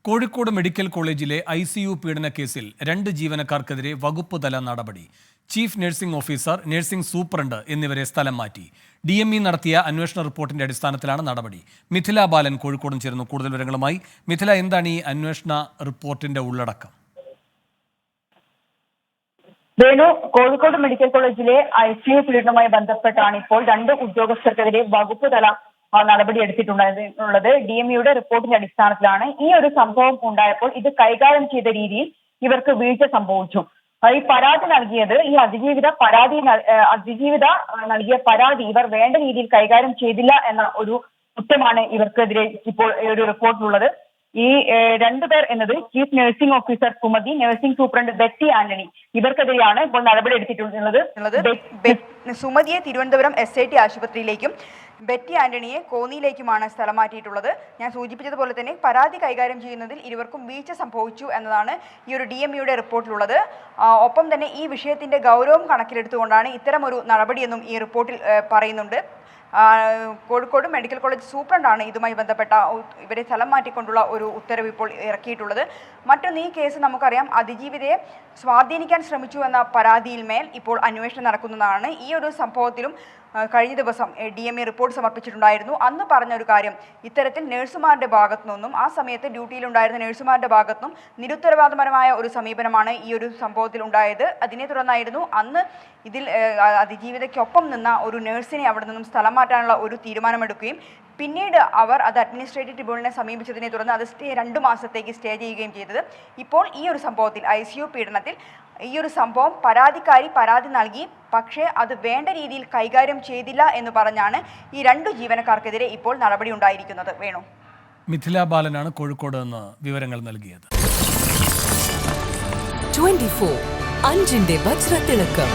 Kozhikode medical കോളേജിലെ ICU പീഡന കേസിൽ 2 ജീവനക്കാർക്കെതിരെ വകുപ്പ് തല നടപടി. Chief nursing officer, nursing superintendent എന്നിവരെ സ്ഥലം മാറ്റി. DME നടത്തിയ അന്വേഷണ റിപ്പോർട്ടിന്റെ അടിസ്ഥാനത്തിലാണ് നടപടി. മിഥില ബാലൻ കോഴിക്കോടും ചേരുന്നു കൂടുതൽ വിവരങ്ങളുമായി. മിഥില, എന്താണ് ഈ അന്വേഷണ റിപ്പോർട്ടിന്റെ ഉള്ളടക്കം? വേണു, കോഴിക്കോട് മെഡിക്കൽ കോളേജിലെ ICU പീഡനവുമായി ബന്ധപ്പെട്ടാണ് ഇപ്പോൾ 2 ഉദ്യോഗസ്ഥർക്കെതിരെ വകുപ്പ് തല നടപടി എടുത്തിട്ടുള്ളത്. DMEയുടെ റിപ്പോർട്ടിന്റെ അടിസ്ഥാനത്തിലാണ്. ഈ ഒരു സംഭവം ഉണ്ടായപ്പോൾ ഇത് കൈകാര്യം ചെയ്ത രീതിയിൽ ഇവർക്ക് വീഴ്ച സംഭവിച്ചു. ഈ പരാതി നൽകിയത് അതിജീവിത നൽകിയ പരാതി ഇവർ വേണ്ട രീതിയിൽ കൈകാര്യം ചെയ്തില്ല എന്ന ഒരു കുറ്റമാണ് ഇവർക്കെതിരെ ഇപ്പോൾ ഒരു റിപ്പോർട്ടിലുള്ളത്. ഈ 2 പേർ എന്നത് chief nursing officer Sumathi, nursing superintendent Betty Antony, ഇവർക്കെതിരെയാണ് ഇപ്പോൾ നടപടി എടുത്തിട്ടുള്ളത്. സുമതിയെ തിരുവനന്തപുരം SIT ആശുപത്രിയിലേക്കും ബെറ്റി ആന്റണിയെ കോന്നിയിലേക്കുമാണ് സ്ഥലം മാറ്റിയിട്ടുള്ളത്. ഞാൻ സൂചിപ്പിച്ചതുപോലെ തന്നെ പരാതി കൈകാര്യം ചെയ്യുന്നതിൽ ഇരുവർക്കും വീഴ്ച സംഭവിച്ചു എന്നതാണ് ഈ ഒരു DMEയുടെ റിപ്പോർട്ടിലുള്ളത്. ഒപ്പം തന്നെ ഈ വിഷയത്തിന്റെ ഗൗരവം കണക്കിലെടുത്തുകൊണ്ടാണ് ഇത്തരമൊരു നടപടിയെന്നും ഈ റിപ്പോർട്ടിൽ പറയുന്നുണ്ട്. കോഴിക്കോട് മെഡിക്കൽ കോളേജ് സൂപ്രണ്ടാണ് ഇതുമായി ബന്ധപ്പെട്ട ഇവരെ സ്ഥലം മാറ്റിക്കൊണ്ടുള്ള ഒരു ഉത്തരവ് ഇപ്പോൾ ഇറക്കിയിട്ടുള്ളത്. മറ്റൊന്ന്, ഈ കേസ് നമുക്കറിയാം അതിജീവിതയെ സ്വാധീനിക്കാൻ ശ്രമിച്ചു എന്ന പരാതിയിൽ മേൽ ഇപ്പോൾ അന്വേഷണം നടക്കുന്നതാണ്. ഈ ഒരു സംഭവത്തിലും കഴിഞ്ഞ ദിവസം DME റിപ്പോർട്ട് സമർപ്പിച്ചിട്ടുണ്ടായിരുന്നു. അന്ന് പറഞ്ഞ ഒരു കാര്യം, ഇത്തരത്തിൽ നഴ്സുമാരുടെ ഭാഗത്തു നിന്നും ആ സമയത്ത് ഡ്യൂട്ടിയിലുണ്ടായിരുന്ന നഴ്സുമാരുടെ ഭാഗത്തു നിന്നും നിരുത്തരവാദപരമായ ഒരു സമീപനമാണ് ഈ ഒരു സംഭവത്തിൽ ഉണ്ടായത്. അതിനെ തുടർന്നായിരുന്നു അന്ന് ഇതിൽ അതിജീവിതയ്ക്കൊപ്പം നിന്ന ഒരു നഴ്സിനെ അവിടെ നിന്നും സ്ഥലം മാറ്റാനുള്ള ഒരു തീരുമാനമെടുക്കുകയും പിന്നീട് അവർ അത് അഡ്മിനിസ്ട്രേറ്റീവ് ട്രിബ്യൂണലിനെ സമീപിച്ചതിനെ തുടർന്ന് അത് 2 മാസത്തേക്ക് സ്റ്റേ ചെയ്യുകയും ചെയ്തത്. ഇപ്പോൾ ഈ ഒരു സംഭവത്തിൽ ICU പീഡനത്തിൽ ഈ ഒരു സംഭവം പരാതിക്കാരി പരാതി നൽകി, പക്ഷേ അത് വേണ്ട രീതിയിൽ കൈകാര്യം ചെയ്തില്ല എന്ന് പറഞ്ഞാണ് ഈ 2 ജീവനക്കാർക്കെതിരെ ഇപ്പോൾ നടപടി ഉണ്ടായിരിക്കുന്നത്. വേണു, മിഥില ബാലനാണ് കോഴിക്കോട് നിന്ന് വിവരങ്ങൾ നൽകിയത്. 24 അഞ്ചിന്റെ വജ്രത്തിളക്കം.